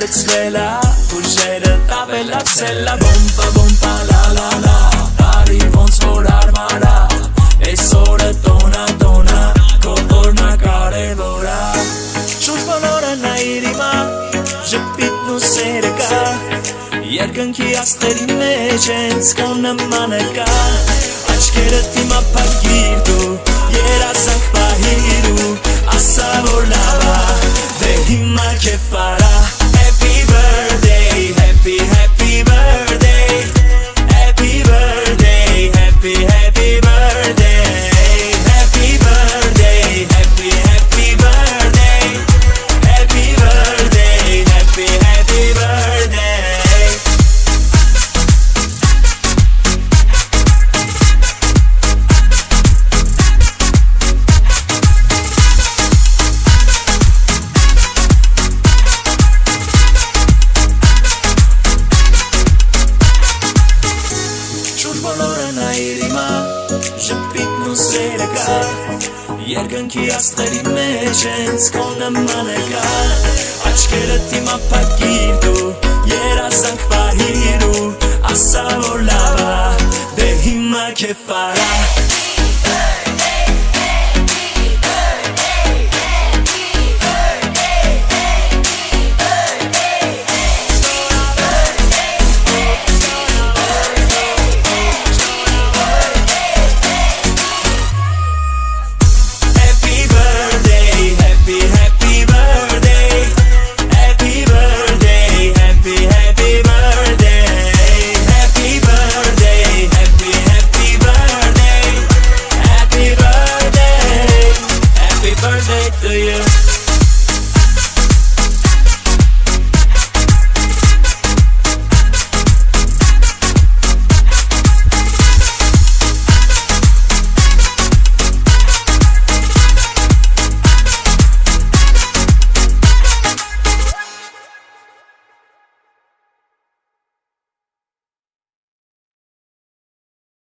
լցվելա Ուժերը տավելա ցելա Բոմպա բոմպա լա լա լա Տարի ոնց որ արմարա Այսօրը տոնա տոնա Քո օրնա կարևորա Շուրջ բոլորը նայիր իմա Ժպիտն ու սերը կա Երկնքի աստղերի մեջ հենց քո նմանը կա Աչքերդ իմա փակիր դու Երազանք պահիր ու ասա որ լավ ա Դե հիմա քեֆ արա Happy birthday, happy happy birthday Happy birthday, happy happy birthday Happy birthday, happy happy birthday Happy birthday, happy happy birthday Ժպիտն ու սերը կա Երկնքի աստղերի մեջ հենց քո նմանը կա Աչքերդ իմա փակիր դու Երազանք պահիր ու ասա որ լավ ա Դե հիմա քեֆ ա